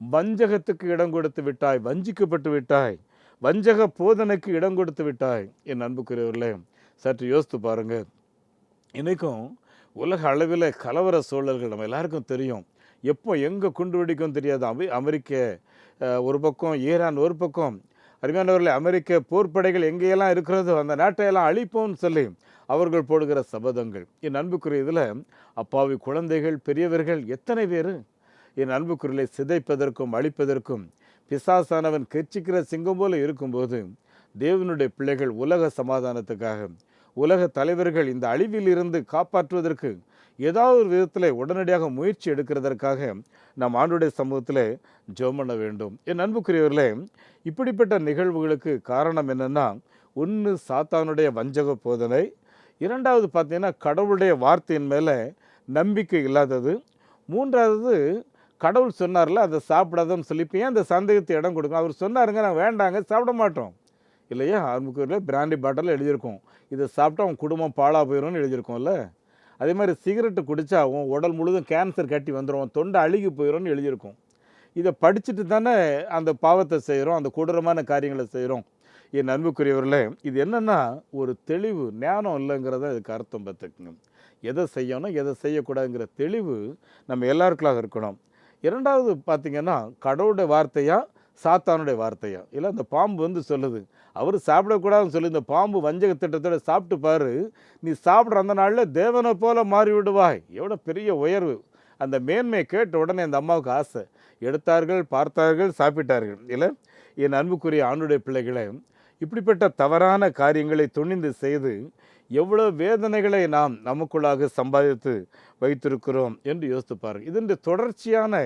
வஞ்சகத்துக்கு இடம் கொடுத்து விட்டாய், வஞ்சிக்கப்பட்டு விட்டாய், வஞ்சக போதனைக்கு இடம் கொடுத்து விட்டாய். என் அன்புக்குரியவர்களே, சற்று யோசித்து பாருங்கள். இன்றைக்கும் உலக அளவில் கலவர சூழல்கள் நம்ம எல்லாருக்கும் தெரியும். எப்போ எங்கே குண்டு வெடிக்கும் தெரியாது. அமெரிக்க ஒரு பக்கம், ஈரான் ஒரு பக்கம். அருமையானவர்களே, அமெரிக்க போர்ப்படைகள் எங்கேயெல்லாம் இருக்கிறதோ அந்த நாட்டையெல்லாம் அழிப்போம்னு சொல்லி அவர்கள் போடுகிற சபதங்கள். என் அன்புக்குரிய இதில் அப்பாவி குழந்தைகள், பெரியவர்கள் எத்தனை பேர் என் அன்புக்குரியலை சிதைப்பதற்கும் அழிப்பதற்கும் பிசாசானவன் கெச்சிக்கிற சிங்கம் போல இருக்கும்போது தேவனுடைய பிள்ளைகள் உலக சமாதானத்துக்காக, உலக தலைவர்கள் இந்த அழிவில் இருந்து காப்பாற்றுவதற்கு ஏதாவது ஒரு விதத்தில் உடனடியாக முயற்சி எடுக்கிறதற்காக நாம் ஆண்டுடைய சமூகத்தில் ஜெபம் பண்ண வேண்டும். என் அன்புக்குரியவர்களே, இப்படிப்பட்ட நிகழ்வுகளுக்கு காரணம் என்னென்னா, ஒன்று சாத்தானுடைய வஞ்சக போதனை, இரண்டாவது பார்த்தீங்கன்னா கடவுளுடைய வார்த்தையின் மேலே நம்பிக்கை இல்லாதது, மூன்றாவது கடவுள் சொன்னார்ல அதை சாப்பிடாதன்னு சொல்லி இப்போ ஏன் அந்த சந்தேகத்தை இடம் கொடுக்கும்? அவர் சொன்னாருங்க, நான் வேண்டாங்க சாப்பிட மாட்டோம் இல்லையா? அன்புக்குரியவர்களே, பிராண்டி பாட்டில் எழுதியிருக்கோம், இதை சாப்பிட்டா அவன் குடும்பம் பாழாக போயிடும்னு எழுதியிருக்கோம்ல. அதே மாதிரி சிகரெட்டு குடித்தா அவன் உடல் முழுதும் கேன்சர் கட்டி வந்துடும், தொண்டை அழுகி போயிடும்னு எழுதியிருக்கோம். இதை படிச்சுட்டு தானே அந்த பாவத்தை செய்கிறோம், அந்த கொடூரமான காரியங்களை செய்கிறோம். என் அன்புக்குரியவர்களே, இது என்னென்னா ஒரு தெளிவு ஞானம் இல்லைங்கிறத இதுக்கு அர்த்தம். பார்த்துக்குங்க, எதை செய்யணும் எதை செய்யக்கூடாதுங்கிற தெளிவு நம்ம எல்லாருக்குள்ளாக இருக்கணும். இரண்டாவது பார்த்திங்கன்னா, கடவுளுடைய வார்த்தையா சாத்தானுடைய வார்த்தையா? இல்லை, அந்த பாம்பு வந்து சொல்லுது, அவர் சாப்பிடக்கூடாதுன்னு சொல்லி இந்த பாம்பு வஞ்சக திட்டத்தோட சாப்பிட்டு பாரு, நீ சாப்பிட்ற அந்த நாளில் தேவனை போல மாறிவிடுவாய். எவ்வளோ பெரிய உயர்வு! அந்த மேன்மையை கேட்ட உடனே அந்த அம்மாவுக்கு ஆசை, எடுத்தார்கள், பார்த்தார்கள், சாப்பிட்டார்கள். இல்லை, என் அன்புக்குரிய ஆண்டுடைய பிள்ளைகளை, இப்படிப்பட்ட தவறான காரியங்களை துணிந்து செய்து எவ்வளோ வேதனைகளை நாம் நமக்குள்ளாக சம்பாதித்து வைத்திருக்கிறோம் என்று யோசித்து பாருங்கள். இதனுடைய தொடர்ச்சியான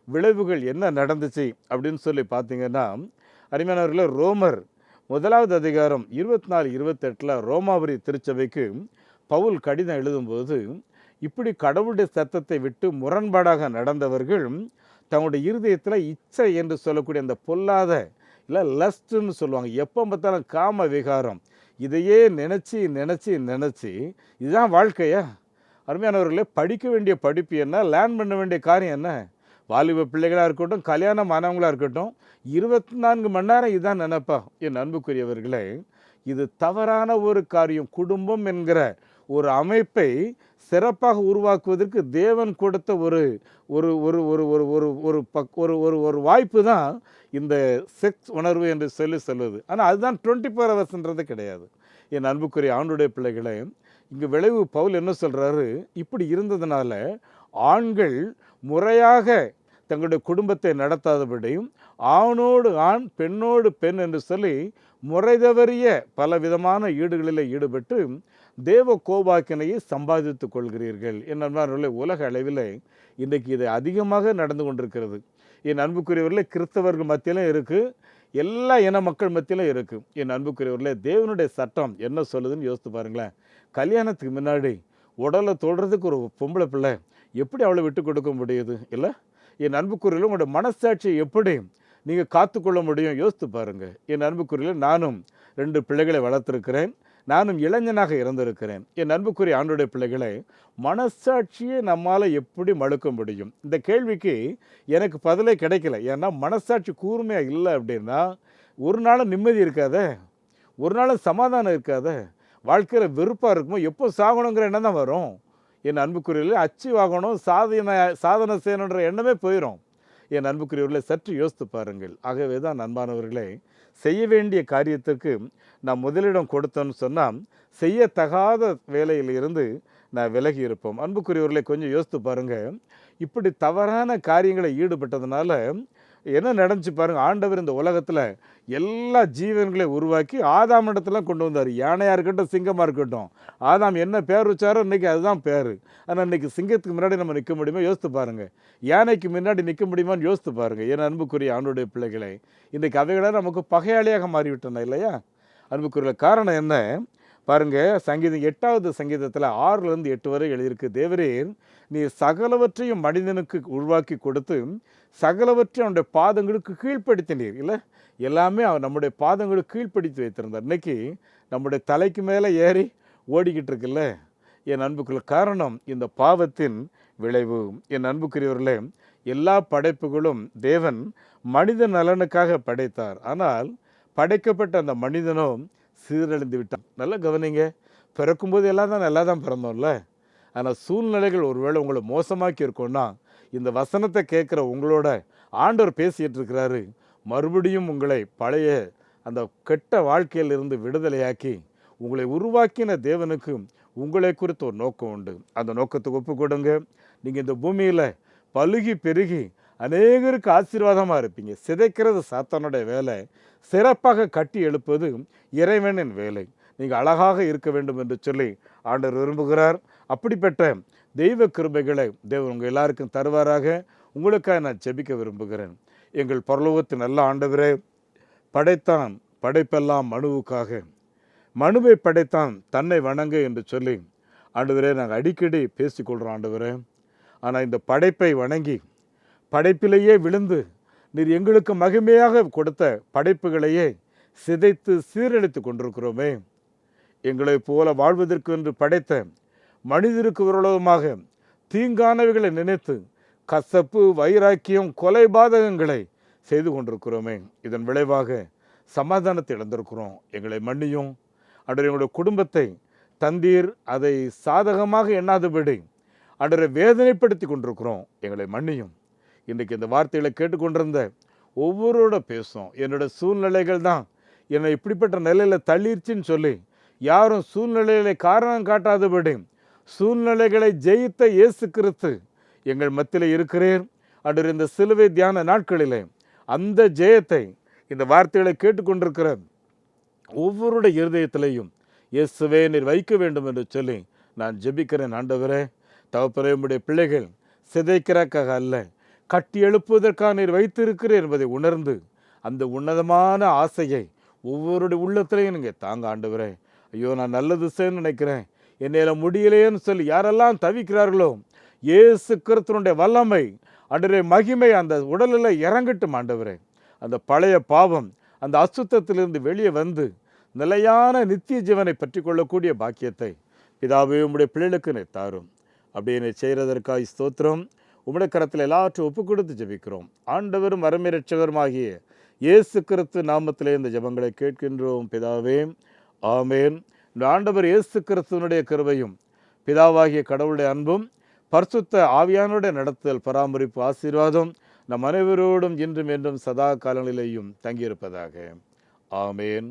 விளைவுகள் என்ன நடந்துச்சு அப்படின்னு சொல்லி பார்த்தீங்கன்னா, அருமையானவர்களே, ரோமர் 1வது அதிகாரம் 24-28 ரோமாபுரி திருச்சபைக்கு பவுல் கடிதம் எழுதும்போது, இப்படி கடவுளுடைய சத்தத்தை விட்டு முரண்பாடாக நடந்தவர்கள் தங்களுடைய இருதயத்தில் இச்சை என்று சொல்லக்கூடிய அந்த பொல்லாத, இல்லை லஸ்ட்டுன்னு சொல்லுவாங்க, எப்போ பார்த்தாலும் காம விகாரம், இதையே நினச்சி நினச்சி நினச்சி இதுதான் வாழ்க்கையா? அருமையானவர்களே, படிக்க வேண்டிய படிப்பு என்ன, லேர்ன் பண்ண வேண்டிய காரியம் என்ன? வாலிப பிள்ளைகளாக இருக்கட்டும், கல்யாணம் ஆனவங்களாக இருக்கட்டும், 24 மணி நேரம் இதுதான் நினைப்பா. என் அன்புக்குரியவர்களே, இது தவறான ஒரு காரியம். குடும்பம் என்கிற ஒரு அமைப்பை சிறப்பாக உருவாக்குவதற்கு தேவன் கொடுத்த ஒரு ஒரு ஒரு ஒரு ஒரு ஒரு ஒரு பக் ஒரு ஒரு ஒரு வாய்ப்பு தான் இந்த செக்ஸ் உணர்வு என்று சொல்லி சொல்லுது. ஆனால் அதுதான் 24 ஹவர்ஸ்ன்றது கிடையாது. என் அன்புக்குரிய ஆண்டுடைய பிள்ளைகளே, இங்கே விளைவு பவுல் என்ன சொல்கிறாரு, இப்படி இருந்ததுனால ஆண்கள் முறையாக தங்களுடைய குடும்பத்தை நடத்தாதபடியும் ஆணோடு ஆண் பெண்ணோடு பெண் என்று சொல்லி முறை தவறிய பல விதமான ஈடுகளில் ஈடுபட்டு தேவ கோபாக்கினையை சம்பாதித்துக் கொள்கிறீர்கள். என் அன்பானவர்களே, உலக அளவில் இன்றைக்கு இது அதிகமாக நடந்து கொண்டிருக்கிறது. என் அன்புக்குரியவர்களே, கிறிஸ்தவர்கள் மத்தியிலும் இருக்குது, எல்லா இன மக்கள் மத்தியிலும் இருக்குது. என் அன்புக்குரியவர்களே, தேவனுடைய சட்டம் என்ன சொல்லுதுன்னு யோசித்து பாருங்களேன். கல்யாணத்துக்கு முன்னாடி உடலை தொடுறதுக்கு ஒரு பொம்பளை பிள்ளை எப்படி அவளை விட்டு கொடுக்க முடியுது இல்லை? என் அன்புக்குரியவர்களே, உங்களோட மனசாட்சியை எப்படி நீங்கள் காத்துக்கொள்ள முடியும் யோசித்து பாருங்கள். என் அன்புக்குரியவர்களே, நானும் 2 பிள்ளைகளை வளர்த்துருக்கிறேன். நானும் இளைஞனாக இருந்திருக்கிறேன். என் அன்புக்குரிய ஆண்டுடைய பிள்ளைகளை, மனசாட்சியை நம்மால் எப்படி மழுக்க முடியும்? இந்த கேள்விக்கு எனக்கு பதிலே கிடைக்கல. ஏன்னா மனசாட்சி கூர்மையாக இல்லை அப்படின்னா ஒரு நாளும் நிம்மதி இருக்காத, ஒரு நாளும் சமாதானம் இருக்காத, வாழ்க்கையில் வெறுப்பாக இருக்குமோ, எப்போ சாகணுங்கிற எண்ணம் தான் வரும். என் அன்புக்குரியவர்களே, அச்சு வாங்கணும், சாதனை செய்யணுன்ற எண்ணமே போயிடும். என் அன்புக்குரியவர்களை சற்று யோசித்து பாருங்கள். ஆகவே தான் அன்பானவர்களே, செய்ய வேண்டிய காரியத்திற்கு நான் முதலிடம் கொடுத்தோன்னு சொன்னால் செய்யத்தகாத வேலையில் இருந்து நான் விலகி இருப்போம். அன்புக்குரியவர்களை கொஞ்சம் யோசித்து பாருங்கள். இப்படி தவறான காரியங்களை ஈடுபட்டதுனால என்ன நடந்துச்சு பாருங்கள். ஆண்டவர் இந்த உலகத்தில் எல்லா ஜீவன்களையும் உருவாக்கி ஆதாம் இடத்துலாம் கொண்டு வந்தார். யானையாக இருக்கட்டும், சிங்கமாக இருக்கட்டும், ஆதாம் என்ன பேர் வச்சாரோ இன்றைக்கி அதுதான் பேர். ஆனால் இன்றைக்கி சிங்கத்துக்கு முன்னாடி நம்ம நிற்க முடியுமா யோசித்து பாருங்கள். யானைக்கு முன்னாடி நிற்க முடியுமான்னு யோசித்து பாருங்கள். என் அன்புக்குரிய ஆண்டுடைய பிள்ளைகளை, இன்றைக்கு அவைகளை நமக்கு பகையாளியாக மாறிவிட்டன இல்லையா? அன்புக்குரிய காரணம் என்ன பாருங்கள். சங்கீதம் 8வது சங்கீதத்தில் 6-8 வரை எழுதியிருக்கு. தேவரீர் நீ சகலவற்றையும் மனிதனுக்கு உருவாக்கி கொடுத்து சகலவற்றையும் அவனுடைய பாதங்களுக்கு கீழ்ப்படுத்தினீர் இல்லை? எல்லாமே நம்முடைய பாதங்களுக்கு கீழ்ப்படுத்தி வைத்திருந்தார். இன்றைக்கி நம்முடைய தலைக்கு மேலே ஏறி ஓடிக்கிட்டு இருக்குல்ல என் அன்புக்குள்ள. காரணம் இந்த பாவத்தின் விளைவு. என் அன்புக்குரியவர்களே, எல்லா படைப்புகளும் தேவன் மனித நலனுக்காக படைத்தார். ஆனால் படைக்கப்பட்ட அந்த மனிதனும் சீரழிந்து விட்டான். நல்லா கவனிங்க. பிறக்கும்போது எல்லாம் தான் நல்லா தான் பிறந்தோம்ல. ஆனால் சூழ்நிலைகள் ஒருவேளை உங்களை மோசமாக்கி இருக்கோன்னா இந்த வசனத்தை கேட்குற உங்களோட ஆண்டவர் பேசிகிட்டு இருக்கிறாரு. மறுபடியும் உங்களை பழைய அந்த கெட்ட வாழ்க்கையிலிருந்து விடுதலையாக்கி உங்களை உருவாக்கின தேவனுக்கு உங்களை குறித்து ஒரு நோக்கம் உண்டு. அந்த நோக்கத்துக்கு ஒப்பு கொடுங்க. நீங்கள் இந்த பூமியில் பலுகி பெருகி அநேகருக்கு ஆசீர்வாதமாக இருப்பீங்க. சிதைக்கிறது சாத்தானுடைய வேலை, சிறப்பாக கட்டி எழுப்பது இறைவனின் வேலை. நீங்கள் அழகாக இருக்க வேண்டும் என்று சொல்லி ஆண்டவர் விரும்புகிறார். அப்படிப்பட்ட தெய்வ கிருபைகளை தேவன் உங்கள் எல்லாருக்கும் தருவாராக. உங்களுக்காக நான் ஜெபிக்க விரும்புகிறேன். எங்கள் பரலோகத்தின் நல்ல ஆண்டவரே, படைத்தான் படைப்பெல்லாம் மனுவுக்காக, மனுவை படைத்தான் தன்னை வணங்க என்று சொல்லி ஆண்டவரே நாங்கள் அடிக்கடி பேசிக்கொள்கிறோம் ஆண்டவரே. ஆனால் இந்த படைப்பை வணங்கி படைப்பிலேயே விழுந்து நீர் எங்களுக்கு மகிமையாக கொடுத்த படைப்புகளையே சிதைத்து சீரழித்து கொண்டிருக்கிறோமே. எங்களைப் போல வாழ்வதற்கு என்று படைத்த மனிதருக்கு விரோதமாக தீங்கானவைகளை நினைத்து கசப்பு, வைராக்கியம், கொலை பாதகங்களை செய்து கொண்டிருக்கிறோமே. இதன் விளைவாக சமாதானத்தை இழந்திருக்கிறோம். எங்களை மன்னியும். அன்றரை எங்களுடைய குடும்பத்தை தந்தீர் அதை சாதகமாக எண்ணாதபடி அன்றரை வேதனைப்படுத்தி கொண்டிருக்கிறோம். எங்களை மன்னியும். இன்றைக்கு இந்த வார்த்தைகளை கேட்டுக்கொண்டிருந்த ஒவ்வொருவரோட பேசும். என்னோடய சூழ்நிலைகள் தான் என்னை இப்படிப்பட்ட நிலையில் தள்ளிருச்சின்னு சொல்லி யாரும் சூழ்நிலைகளை காரணம் காட்டாதபடி சூழ்நிலைகளை ஜெயித்த இயேசு கிறிஸ்து எங்கள் மத்தியில் இருக்கிறேன். அன்று இந்த சிலுவை தியான நாட்களிலே அந்த ஜெயத்தை இந்த வார்த்தைகளை கேட்டுக்கொண்டிருக்கிற ஒவ்வொருடைய இருதயத்திலையும் இயேசுவே நீர் வைக்க வேண்டும் என்று சொல்லி நான் ஜெபிக்கிறேன். ஆண்டவரே, தகப்பனே, உம்முடைய பிள்ளைகள் சிதைக்கிறக்காக அல்ல, கட்டி எழுப்புவதற்காக நீர் வைத்திருக்கிறேன் என்பதை உணர்ந்து அந்த உன்னதமான ஆசையை ஒவ்வொருடைய உள்ளத்திலையும் நீங்கள் தாங்க ஆண்டவரே. ஐயோ, நான் நல்லது செய்யணும்னு நினைக்கிறேன், என்னையில் முடியலையேன்னு சொல்லி யாரெல்லாம் தவிக்கிறார்களோ இயேசு கிறிஸ்துவினுடைய வல்லமை அன்றே மகிமை அந்த உடலில் இறங்கட்டும் ஆண்டவரே. அந்த பழைய பாவம் அந்த அசுத்தத்திலிருந்து வெளியே வந்து நிலையான நித்திய ஜீவனை பற்றி கொள்ளக்கூடிய பாக்கியத்தை பிதாவே உம்முடைய பிள்ளைகளுக்கு என்னை தாரும். அப்படி என்னை செய்கிறதற்காக ஸ்தோத்திரம். உம்முடைய கரத்தில் எல்லாவற்றையும் ஒப்பு கொடுத்து ஜெபிக்கிறோம். ஆண்டவரும் அருமை இரட்சகருமாகிய இயேசு கிறிஸ்து நாமத்திலே இந்த ஜெபங்களை கேட்கின்றோம் பிதாவே, ஆமேன். நம்முடைய ஆண்டவர் இயேசு கிறிஸ்துவனுடைய கிருபையும் பிதாவாகிய கடவுளுடைய அன்பும் பரிசுத்த ஆவியானுடைய நடத்தல் பராமரிப்பு ஆசீர்வாதம் நம் அனைவரோடும் இன்றும் என்றும் சதா காலங்களிலேயும் தங்கியிருப்பதாக. ஆமேன்.